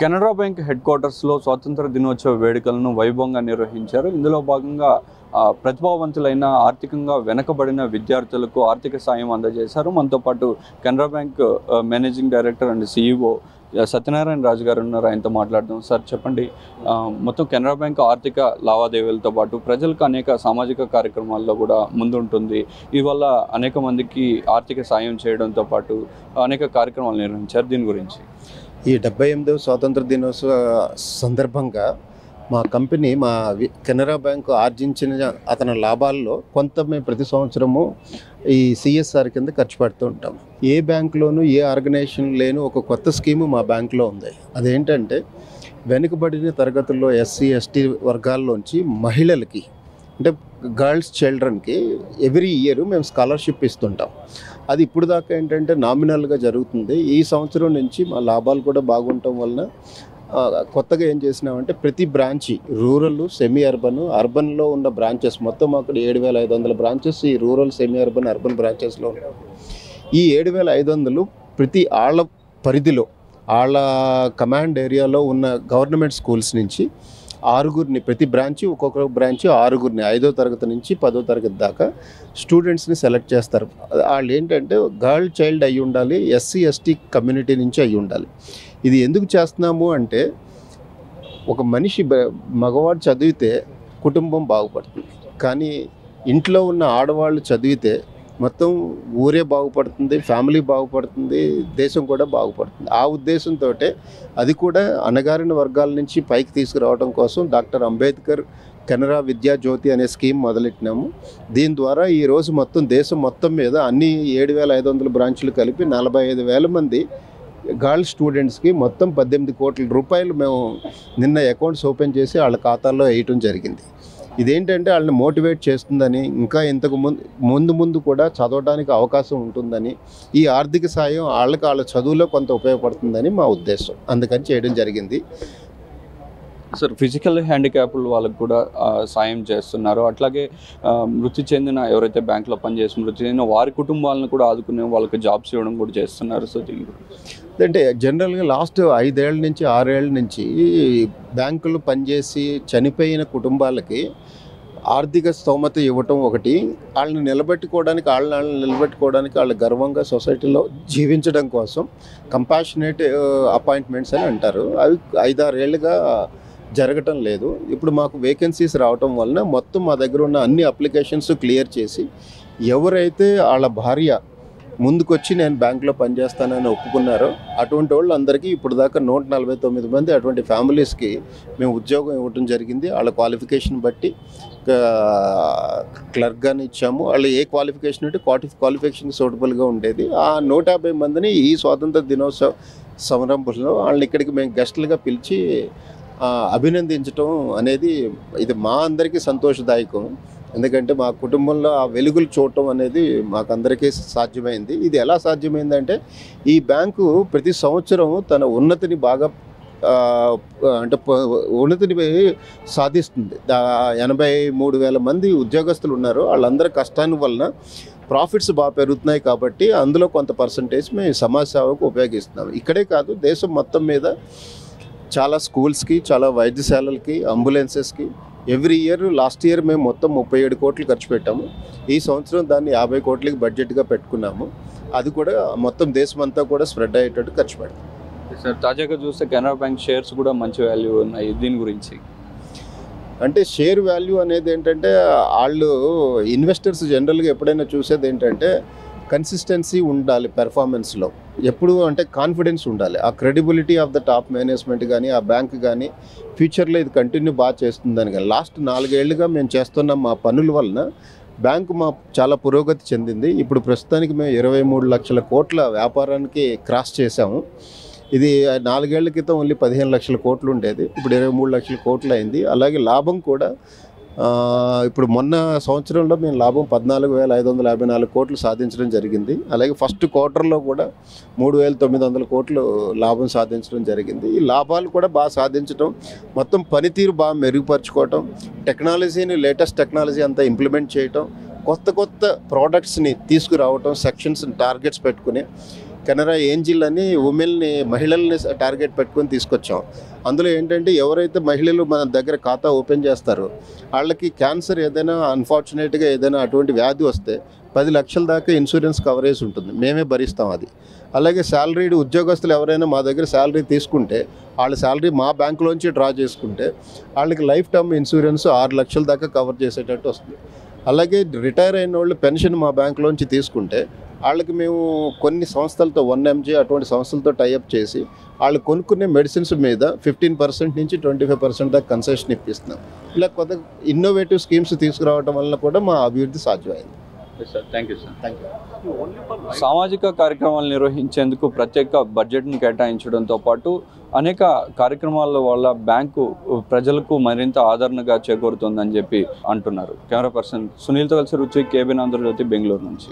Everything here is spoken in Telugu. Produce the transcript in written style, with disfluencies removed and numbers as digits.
కెనరా బ్యాంక్ హెడ్ క్వార్టర్స్లో స్వాతంత్ర దినోత్సవ వేడుకలను వైభవంగా నిర్వహించారు. ఇందులో భాగంగా ప్రతిభావంతులైన ఆర్థికంగా వెనకబడిన విద్యార్థులకు ఆర్థిక సాయం అందజేశారు. మనతో పాటు Canara bank managing director and CEO Satyanarayana Raju గారు ఉన్నారు. ఆయనతో మాట్లాడదాం. సార్ చెప్పండి, మొత్తం కెనరా బ్యాంక్ ఆర్థిక లావాదేవీలతో పాటు ప్రజలకు అనేక సామాజిక కార్యక్రమాల్లో కూడా ముందుంటుంది. ఇవల్ల అనేక మందికి ఆర్థిక సాయం చేయడంతో పాటు అనేక కార్యక్రమాలు నిర్వహించారు. దీని గురించి ఈ 78వ స్వాతంత్ర దినోత్సవ సందర్భంగా మా కంపెనీ కెనరా బ్యాంకు ఆర్జించిన అతని లాభాల్లో కొంత మేము ప్రతి సంవత్సరము ఈ CSR కింద ఖర్చు పెడుతూ ఉంటాం. ఏ బ్యాంకులోనూ ఏ ఆర్గనైజేషన్ లేని ఒక కొత్త స్కీము మా బ్యాంకులో ఉంది. అదేంటంటే వెనుకబడిన తరగతుల్లో SC ST వర్గాల్లోంచి మహిళలకి, అంటే గర్ల్స్ చిల్డ్రన్కి ఎవ్రీ ఇయర్ మేము స్కాలర్షిప్ ఇస్తుంటాం. అది ఇప్పుడు దాకా ఏంటంటే నామినల్గా జరుగుతుంది. ఈ సంవత్సరం నుంచి మా లాభాలు కూడా బాగుండటం వలన కొత్తగా ఏం చేసినామంటే ప్రతి బ్రాంచి రూరల్, సెమీ అర్బన్, అర్బన్లో ఉన్న బ్రాంచెస్ మొత్తం అక్కడ 7,500 బ్రాంచెస్ ఈ రూరల్, సెమీ అర్బన్, అర్బన్ బ్రాంచెస్లో ఉన్నాయి. ఈ 7,500 ప్రతి ఆళ్ళ పరిధిలో, ఆళ్ళ కమాండ్ ఏరియాలో ఉన్న గవర్నమెంట్ స్కూల్స్ నుంచి 6గురిని, ప్రతి బ్రాంచి ఒక్కొక్క బ్రాంచి 6గురిని 5వ తరగతి నుంచి 10వ తరగతి దాకా స్టూడెంట్స్ని సెలెక్ట్ చేస్తారు. వాళ్ళు ఏంటంటే గర్ల్ చైల్డ్ అయి ఉండాలి, SC ST కమ్యూనిటీ నుంచి అయి ఉండాలి. ఇది ఎందుకు చేస్తున్నాము అంటే ఒక మనిషి మగవాడు చదివితే కుటుంబం బాగుపడుతుంది, కానీ ఇంట్లో ఉన్న ఆడవాళ్ళు చదివితే మొత్తం ఊరే బాగుపడుతుంది, ఫ్యామిలీ బాగుపడుతుంది, దేశం కూడా బాగుపడుతుంది. ఆ ఉద్దేశంతో అది కూడా అణగారిన వర్గాల నుంచి పైకి తీసుకురావడం కోసం డాక్టర్ అంబేద్కర్ కెనరా విద్యా జ్యోతి అనే స్కీమ్ మొదలెట్టినాము. దీని ద్వారా ఈరోజు మొత్తం దేశం మొత్తం మీద అన్ని 7,500 బ్రాంచులు కలిపి 45,000 మంది గర్ల్స్ స్టూడెంట్స్కి మొత్తం 18 కోట్ల రూపాయలు మేము నిన్న అకౌంట్స్ ఓపెన్ చేసి వాళ్ళ ఖాతాల్లో వేయటం జరిగింది. ఇదేంటంటే వాళ్ళని మోటివేట్ చేస్తుందని, ఇంకా ఇంతకు ముందు కూడా చదవడానికి అవకాశం ఉంటుందని, ఈ ఆర్థిక సాయం వాళ్ళ చదువులో కొంత ఉపయోగపడుతుందని మా ఉద్దేశం. అందుకని చేయడం జరిగింది. సార్, ఫిజికల్ హ్యాండిక్యాప్డ్ వాళ్ళకు కూడా సాయం చేస్తున్నారు. అట్లాగే మృతి చెందిన, ఎవరైతే బ్యాంకులో పనిచేసి మృతి చెందిన వారి కుటుంబాలను కూడా ఆదుకునే వాళ్ళకి జాబ్స్ ఇవ్వడం కూడా చేస్తున్నారు. సో అంటే జనరల్గా లాస్ట్ 5 ఏళ్ళ నుంచి 6 ఏళ్ళ నుంచి బ్యాంకులు పనిచేసి చనిపోయిన కుటుంబాలకి ఆర్థిక స్తోమత ఇవ్వటం ఒకటి, వాళ్ళని నిలబెట్టుకోవడానికి వాళ్ళు గర్వంగా సొసైటీలో జీవించడం కోసం కంపాషనేట్ అపాయింట్మెంట్స్ అని అంటారు. అవి 5-6 ఏళ్ళుగా జరగటం లేదు. ఇప్పుడు మాకు వేకెన్సీస్ రావటం వలన మొత్తం మా దగ్గర ఉన్న అన్ని అప్లికేషన్స్ క్లియర్ చేసి, ఎవరైతే వాళ్ళ భార్య ముందుకొచ్చి నేను బ్యాంకులో పనిచేస్తానని ఒప్పుకున్నారో అటువంటి వాళ్ళందరికీ ఇప్పుడు దాకా 149 మంది అటువంటి ఫ్యామిలీస్కి మేము ఉద్యోగం ఇవ్వటం జరిగింది. వాళ్ళ క్వాలిఫికేషన్ బట్టి క్లర్క్గానే ఇచ్చాము. వాళ్ళు ఏ క్వాలిఫికేషన్ అంటే క్వాలిఫికేషన్ సూటబుల్గా ఉండేది. ఆ 150 మందిని ఈ స్వాతంత్ర దినోత్సవ సంరంభంలో వాళ్ళని ఇక్కడికి మేము గెస్టులుగా పిలిచి అభినందించటం అనేది ఇది మా అందరికీ సంతోషదాయకం. ఎందుకంటే మా కుటుంబంలో ఆ వెలుగులు చూడటం అనేది మాకందరికీ సాధ్యమైంది. ఇది ఎలా సాధ్యమైందంటే ఈ బ్యాంకు ప్రతి సంవత్సరం తన ఉన్నతిని బాగా ఉన్నతిని సాధిస్తుంది. 83,000 మంది ఉద్యోగస్తులు ఉన్నారు. వాళ్ళందరి కష్టాన్ని వలన ప్రాఫిట్స్ బాగా పెరుగుతున్నాయి. కాబట్టి అందులో కొంత పర్సంటేజ్ మేము సమాజ సేవకు ఉపయోగిస్తున్నాం. ఇక్కడే కాదు, దేశం మొత్తం మీద చాలా స్కూల్స్కి, చాలా వైద్యశాలలకి, అంబులెన్సెస్కి ఎవ్రీ ఇయర్, లాస్ట్ ఇయర్ మేము మొత్తం 37 కోట్లు ఖర్చు పెట్టాము. ఈ సంవత్సరం దాన్ని 50 కోట్లకి బడ్జెట్గా పెట్టుకున్నాము. అది కూడా మొత్తం దేశం అంతా కూడా స్ప్రెడ్ అయ్యేటట్టు ఖర్చు పెడతాం. సార్, తాజాగా చూస్తే కెనరా బ్యాంక్ షేర్స్ కూడా మంచి వాల్యూ ఉన్నాయి. దీని గురించి అంటే షేర్ వాల్యూ అనేది ఏంటంటే వాళ్ళు ఇన్వెస్టర్స్ జనరల్గా ఎప్పుడైనా చూసేది ఏంటంటే కన్సిస్టెన్సీ ఉండాలి పెర్ఫార్మెన్స్లో, ఎప్పుడు అంటే కాన్ఫిడెన్స్ ఉండాలి. ఆ credibility of the top management కానీ ఆ బ్యాంక్ కానీ ఫ్యూచర్లో ఇది కంటిన్యూ బాగా చేస్తుందని. కానీ లాస్ట్ 4 ఏళ్ళుగా మేము చేస్తున్న మా పనుల వలన బ్యాంకు చాలా పురోగతి చెందింది. ఇప్పుడు ప్రస్తుతానికి మేము 23 లక్షల కోట్ల వ్యాపారానికి క్రాస్ చేసాము. ఇది 4 ఏళ్ల క్రితం ఓన్లీ 15 లక్షల కోట్లు ఉండేది, ఇప్పుడు 23 లక్షల కోట్లు అయింది. అలాగే లాభం కూడా ఇప్పుడు మొన్న సంవత్సరంలో మేము లాభం 14,554 కోట్లు సాధించడం జరిగింది. అలాగే ఫస్ట్ క్వార్టర్లో కూడా 3,900 కోట్లు లాభం సాధించడం జరిగింది. ఈ లాభాలు కూడా బాగా సాధించడం, మొత్తం పనితీరు బాగా మెరుగుపరచుకోవటం, టెక్నాలజీని, లేటెస్ట్ టెక్నాలజీ అంతా ఇంప్లిమెంట్ చేయటం, కొత్త ప్రోడక్ట్స్ని తీసుకురావటం, సెక్షన్స్ టార్గెట్స్ పెట్టుకుని కెనరా ఏంజిల్ అని మహిళల్ని టార్గెట్ పెట్టుకొని తీసుకొచ్చాం. అందులో ఏంటంటే ఎవరైతే మహిళలు మన దగ్గర ఖాతా ఓపెన్ చేస్తారో వాళ్ళకి క్యాన్సర్ ఏదైనా అన్ఫార్చునేట్గా ఏదైనా అటువంటి వ్యాధి వస్తే 10 లక్షల దాకా ఇన్సూరెన్స్ కవరేజ్ ఉంటుంది, మేమే భరిస్తాం అది. అలాగే శాలరీడ్ ఉద్యోగస్తులు ఎవరైనా మా దగ్గర శాలరీ తీసుకుంటే వాళ్ళ శాలరీ మా బ్యాంకులోంచి డ్రా చేసుకుంటే వాళ్ళకి లైఫ్ టర్మ్ ఇన్సూరెన్స్ 6 లక్షల దాకా కవర్ చేసేటట్టు వస్తుంది. అలాగే రిటైర్ అయిన వాళ్ళు పెన్షన్ మా బ్యాంకులోంచి తీసుకుంటే వాళ్ళకి మేము కొన్ని సంస్థలతో 1mg అటువంటి సంస్థలతో టైఅప్ చేసి వాళ్ళు కొనుక్కునే మెడిసిన్స్ మీద 15% నుంచి 25% దాకా కన్సెషన్ ఇప్పిస్తున్నాం. ఇలా కొత్త ఇన్నోవేటివ్ స్కీమ్స్ తీసుకురావడం వల్ల కూడా మా అభివృద్ధి సాధ్యమైంది. Thank you sir. సామాజిక కార్యక్రమాలు నిర్వహించేందుకు ప్రత్యేక బడ్జెట్ను కేటాయించడంతో పాటు అనేక కార్యక్రమాల వల్ల బ్యాంకు ప్రజలకు మరింత ఆదరణగా చేకూరుతుందని చెప్పి అంటున్నారు. కెమెరా పర్సన్ సునీల్తో కలిసి రుచి, కేబిన్ ఆంధ్రజ్యోతి, బెంగళూరు నుంచి.